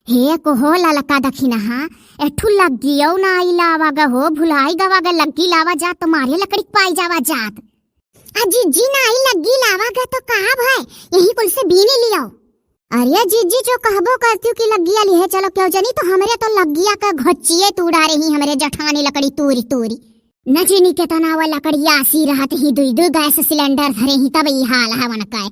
हे को हो ललका दखिना हा एठू लग्गियो ना आई लावा ग हो भुलाई गवा ग लग्गी लावा जा तुम्हारे लकड़ी पाई जावा जात जीजी ना आई लग्गी लावा ग तो कहा भाई यही कुल से बीने लियो। अरे जीजी जो कहबो करती कि लग्गिया लिहे चलो क्यों जनी तो हमरे तो लग्गिया का घच्चिए तूड़ा रही हमरे जठानी लकड़ी तूरी तूरी न चीनी के तनावा लकड़िया सी रहत ही दुई दो गैस सिलेंडर धरे ही तब ये हाल है वनकाय।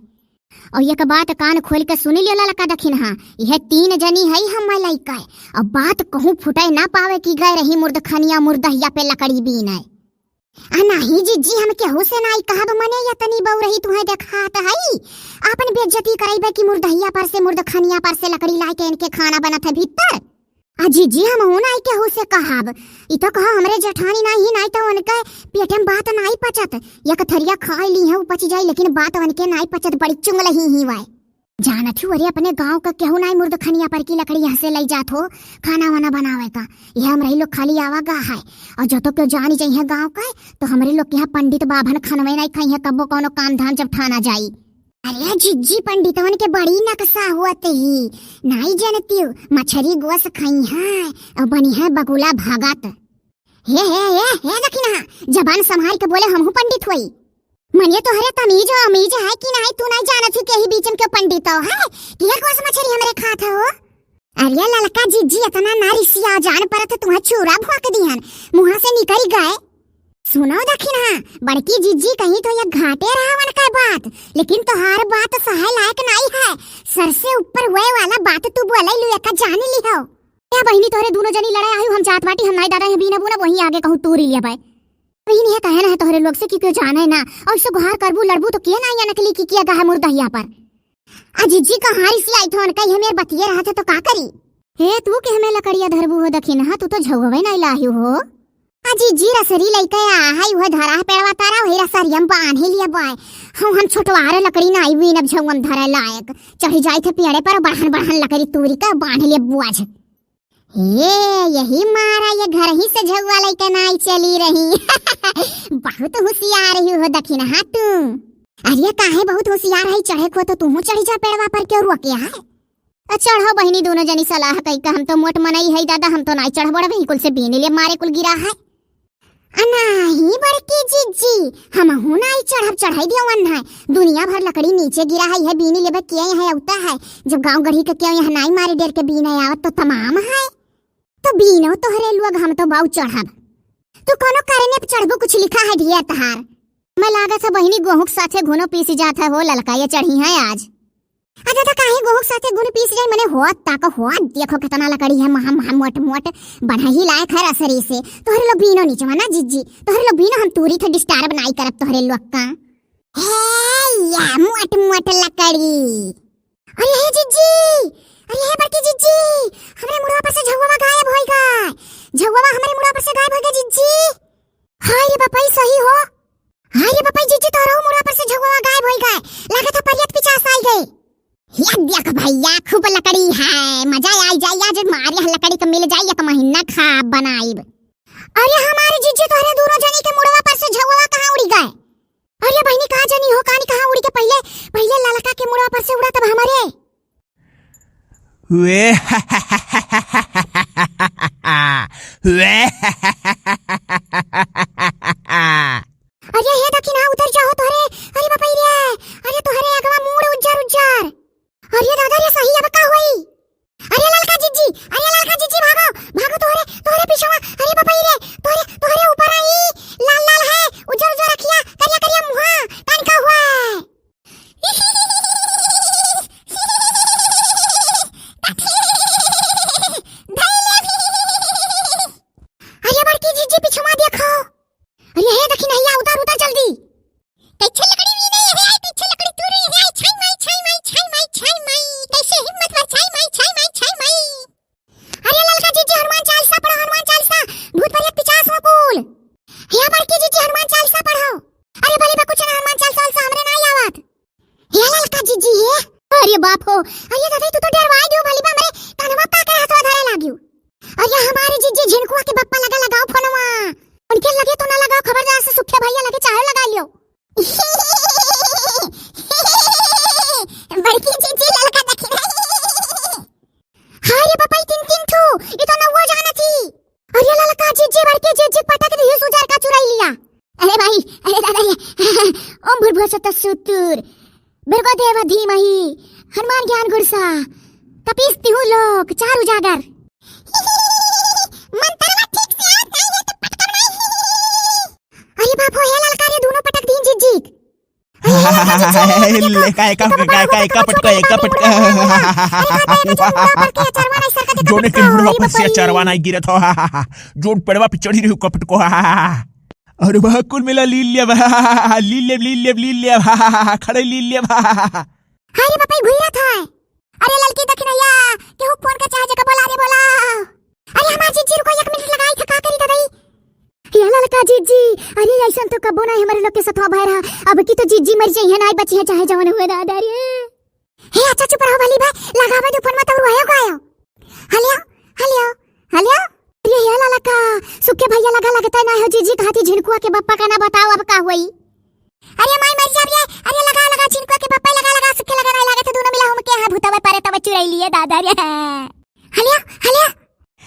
और ये बात कान खोल के सुनी लियो ललका दखिन हा यह 3 जनी है हम लइका अब बात कहूं फुटे ना पावे कि गए रही मुर्द खनिया मुर्दहिया पे लकड़ी बीन है नहीं जीजी हम केहू से नाई कहब मने या तनी बउ रही तुम्हें देखात हई अपन बेइज्जती करैबे कि मुर्दहिया पर से मुर्द खनिया पर से लकड़ी लाई के इनके खाना बनत है भीतर। जीजी हम हो नाई केहू से कहब ई तो कहा हमरे जठानी नाही नाई तो उनके पेटे में बात नाई पचत या कथरिया खाई ली है पच जाई लेकिन बात उनके नाई पचत बड़ी चुंगल ही वाय जानत हूँ। अरे अपने गांव का केहू नाई मुर्द खनिया पर की लकड़ी यहाँ से लै जात हो खाना वाना बनावे का यह हमारे लोग खाली आवा गा है और जो तो क्यों जानी जाइए गाँव का तो हमारे लोग यहाँ पंडित बाभन खनवे नहीं खाई है कबो कौनो काम धाम जब ठाना जाई। अरे जीजी पंडितवन के बड़ी नकसा हुआ ही नाई जानती हूँ मछरी गोस खाई है और बनी है बगुला भागत हे दखिना जबान संभाल के बोले हमहू पंडित हुई मनिए तो हरे तमीज और अमीज है कि नहीं तू नहीं जाना थी के ही बीच में क्यों पंडित हो है किया गोस मछली हमरे खात हो। अरे ललका जीजी इतना नारिसिया जान परत तुम्हें चूरा भोंक दिहन मुंह से निकल गए। सुनो दखिना बड़की जीजी कहीं तो ये घाटे रहावन का बात लेकिन तोहार बात सहे लायक नहीं है सर से ऊपर हुए वाला बात तू बोले लुए का जान ली हो क्या बहनी तोहरे दोनों जनी लड़ाई आई हम जात बाटी हम नहीं दादा है बीना बुना वहीं आगे कहूं तूरी लिया भाई वही नहीं कहे ना है तोहरे लोग से कि क्यों जाने ना और सो गुहार करबू लड़बू तो किया ना या नकली की किया गा है मुर्दहिया पर जीजी का हारी सी आई थोन कहीं मेरे बतिये रहा था तो का करी हे तू के हमें लकड़िया धरबू हो दखिन हा तू तो झगवे नहीं लाही हो जीजी रसरी लइका हाय वह धरा पेड़वा तारा वही रसरियम बांधे लिया बाय हम छोटवारे लकड़ी ना आई बीन अब झगम धरे लायक चढ़ी जाई थे पेड़े पर बढ़न बढ़न लकड़ी तूरी का बांध लिया बुआज हे यही मारा ये घर ही से झगवा लइका नाई चली रही बहुत होशियार रही हो दखिन हा तू। अरे काहे बहुत होशियार है चढ़े को तो तू चढ़ी जा पेड़वा पर क्यों रुके है चढ़ो बहनी दोनों जनी सलाह कई का हम तो मोट मनई है दादा हम तो नहीं चढ़ बड़ वही कुल से बीने ले मारे कुल गिरा है नहीं बड़की जीजी हम हूं नाई चढ़ाई दियो है दुनिया भर लकड़ी नीचे गिरा है बीनी लेबे किया है उता है जब गांव गढ़ी के क्यों यहाँ नाई मारे डेर के बीने आवत तो तमाम है तो बीनो तो हरे लोग हम तो बाऊ चढ़ब तू कोनो करने पे चढ़बो कुछ लिखा है ढिया तहार मैं लागत है बहिनी गोहुक साथे घुनो पीस जात है हो ललका ये चढ़ी है आज अच्छा तो काहे गोहुक साथे गुण पीस जाए मने होत ताको होत देखो कितना लकड़ी है महा महा मोट मोट बढ़ा ही लायक है रसरी से तोहरे लोग बीनो नीचे ना जीजी तोहरे लोग बीनो हम तूरी थे डिस्टर्ब नहीं करब तोहरे लोग का हे या मोट मोट लकड़ी। अरे हे जीजी अरे हे बड़की जीजी हमरे मुड़वा पर से झगवा गायब होई गए झगवा हमरे मुड़वा पर से गायब हो गए जीजी। हाय रे बापा सही हो हाय रे बापा जीजी तोहरा मुड़वा पर से झगवा गायब होई गए लागत है परियत पिचास आई गई या देख भैया खूब लकड़ी है मजा आई जाए आज मारे लकड़ी तो मिल जाए एक महीना खा बनाइब। अरे हमारे जीजी तोहरे दोनों जनी के मुड़वा पर से झगवा कहां उड़ी गए। अरे बहनी कहां जनी हो कहां कहां उड़ी के पहले पहले ललका के मुड़वा पर से उड़ा तब हमारे हुए अरे हे दखिना उतर जाओ तोहरे अरे बापा रे अरे तोहरे अगवा मुड़ उज्जर उज्जर अरे दादा रे सही अब का हुई। अरे ललका जीजी भागो भागो तोहरे तोहरे पीछे अरे बापा रे तोहरे तोहरे ऊपर आई लाल लाल है उज्जर उज्जर रखिया करिया करिया मुंह कान का हुआ अरे बड़की जीजी पीछे मा देखो अरे हे देखी नहीं आ उधर उधर जल्दी कैसे लकड़ी भी नहीं है आई पीछे लकड़ी तूरी है आई छाई माई कैसे हिम्मत में छाई माई अरे ललका जीजी हनुमान चालीसा पढ़ो हनुमान चालीसा ये तो नव्वो जाना थी। अरे ललका जीजी बड़के जीजी पटक दी सुजार का चुराई लिया। अरे भाई, अरे दादा रे ओम भूर्भुवः स्वतः सुतुर भर्गो देव धीमहि हनुमान ज्ञान गुरसा तपिस्ति हूँ लोक चार उजागर। मंत्रवा ठीक से आता है तो पटका नहीं। अरे बाप हो, ये ललका रे दोनों पटक दी जीजी। जोने के मुंह पर से चरवा नहीं गिरत हो जोन पड़वा पे चढ़ी रही कपट को। अरे वाह कुल मिला लीलिया खड़े लीलिया हाय रे बापा घुइरा था। अरे ललकी दखनैया केहू फोन का चाहे जगह बोला रे बोला। अरे हमार जीजी रुको 1 मिनट लगाई था का करी दादाई। ये ललका जीजी, अरे ऐसा तो कबो नहीं हमारे लोग के साथ भय रहा। अब की तो जीजी मर जाई है, नहीं बची है चाहे जवन हुए दादा रे। हे अच्छा चुप रहो भली भाई, लगावे दो फोन मत और आयो गायो। हेलो हेलो हेलो, अरे ये ललका सुखे भैया लगता ना हो जीजी कहती झिनकुआ के बप्पा का ना बताओ अब का हुई। अरे माई मर जा रे। अरे लगा झिनकुआ के बप्पा लगा सुखे लगा नहीं लगा तो दोनों मिला हम के हाथ भूतवा पारे तब चुराई लिए दादा रे। हेलो हेलो,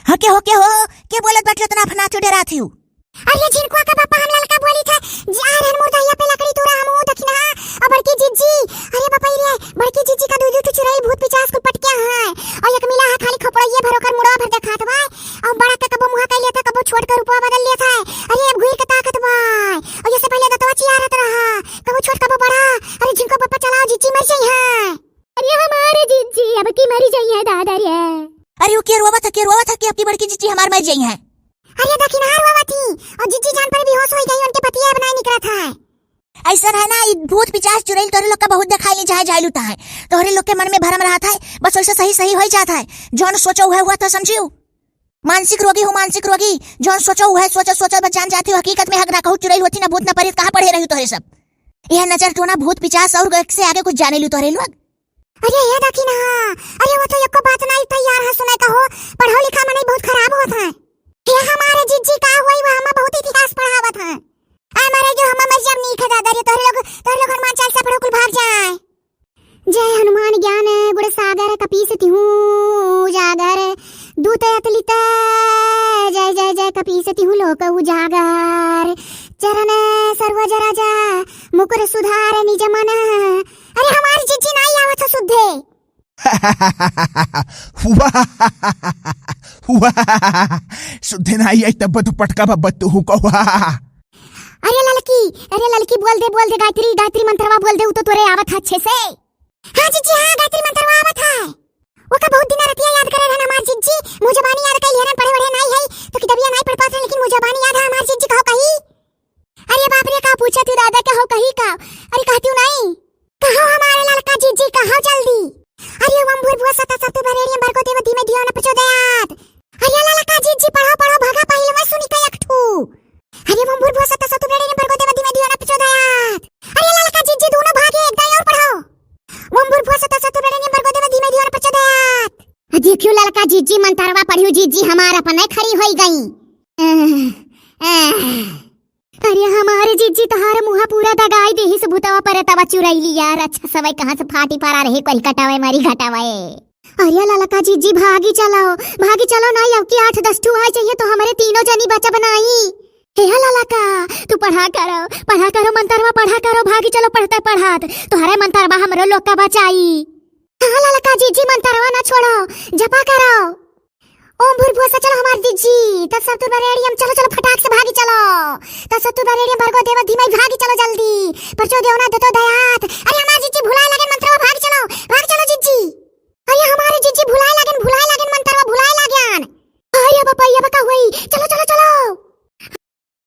हाँ के हो के बोलत बाटलो तना अपना चुड़े रात हूँ। अरे झिनकुआ का पापा हम ललका बोली था जा रन मुर्दाइया पे लकड़ी तोड़ा हम दखना और बड़की जीजी। अरे बापा रे बड़की जीजी का दूध तो चुराई भूत पिचास को पटकिया है और एक मिला है खाली खपड़िए भरो कर मुड़ा भर देखात भाई और बड़ा का कबो मुहा कर लिया था कबो छोड़ कर ऊपर बदल लिया था। अरे अब घुर के ताकत भाई और जैसे पहले दतवा चियारत रहा कबो छोड़ कबो बड़ा। अरे झिनको पापा चलाओ जीजी मर जाई है। अरे हमारे जीजी अब की मरी जाई है दादा रे। अरे वो के रोवा था कि आपकी बड़की जीजी हमार मर जाई है। अरे दखिनार वावा थी और जीजी जान पर बेहोश हो गई, उनके पतिया बनाए निकला था। ऐसा है ना भूत पिचास चुड़ैल तोरे लोग का बहुत दिखाई नहीं चाहे जायलूता है तोरे लोग के मन में भरम रहा था बस वैसा सही हो जाता है। जौन सोचो हुआ था समझियो। मानसिक रोगी जौन सोचो हुआ सोचा बस जान जाती हो हकीकत में हक ना कहूँ चुड़ैल होती ना भूत ना परेत कहाँ पढ़े रही तोरे सब। यह नजर टोना भूत पिचास और से आगे कुछ जाने लू तोरे लोग। अरे ये दखिना, अरे वो तो एको बात नहीं तैयार है सुने का हो पढ़ो लिखा में बहुत खराब होता है। ये हमारे जीजी का हुई वो हमें बहुत इतिहास पढ़ावत है। हमारे जो हम मर्जम नहीं खदा दे तोरे लोग हनुमान चालीसा पढ़ो कुल भाग जाए। जय हनुमान ज्ञान गुण सागर कपीसति हूँ उजागर दूत अतुलित जय जय जय कपीसति हूँ लोक उजागर चरण सर्वज राजा मुकुर सुधार निज मन। अरे हमारी जीजी नहीं आवत शुद्धे। शुद्धे नहीं आई तब तो पटका बत्तू हूँ कौवा। अरे ललकी बोल दे गायत्री मंत्रवा बोल दे तो तोरे आवत अच्छे से। हाँ जीजी हाँ गायत्री मंत्रवा आवत है। वो का बहुत दिन रतिया याद करे रहना हमार जीजी मुझे बानी याद कई हेरन पढ़े वढ़े नहीं है तो किताबिया नहीं पढ़ पाते लेकिन मुझे बानी याद है हमार जीजी कहो कही। अरे बाप रे का पूछा तू दादा कहो कही का। अरे कहती हूँ नहीं कहो हमारे ललका जीजी कहो जल्दी। अरे ओम भूर्भुवः स्वतः सुतुर भर्गो देव धीमहि धियो न प्रचोदयात्। अरे ललका जीजी पढ़ो भागा पहलवा सुनी का एकठू। अरे ओम भूर्भुवः स्वतः सुतुर भर्गो देव धीमहि धियो न प्रचोदयात्। अरे ललका जीजी दोनों भागे एक दाई और पढ़ो ओम भूर्भुवः स्वतः सुतुर भर्गो देव धीमहि धियो न प्रचोदयात्। देखियो ललका जीजी मंत्रवा पढ़ियो जीजी हमार अपने खड़ी होई गई। अरे हमारे जीजी तहार मुहा पूरा दगाई देही से भूतवा पर तवा चुराई ली यार। अच्छा सवई कहां से फाटी पारा रहे कोई कटावे मारी घटावे। अरे ललका जीजी भागी चलो नहीं अब की 8-10 ठू आए चाहिए तो हमारे तीनों जनी बचा बनाई। हे ललका तू पढ़ा करो मंत्रवा पढ़ा करो भागी चलो पढ़ात तुम्हारे मंत्रवा हमरो लोग का बचाई। हाँ ललका जीजी मंत्रवा ना छोड़ो जपा करो ओम भूर्भुवः स्वतः चलो हमार जीजी तत्सवितुर्वरेण्यं चलो फटाक से भागी चलो तत्सवितुर्वरेण्यं भर्गो देवः धीमहि भागी चलो जल्दी प्रचोदयात् न दतो दयात्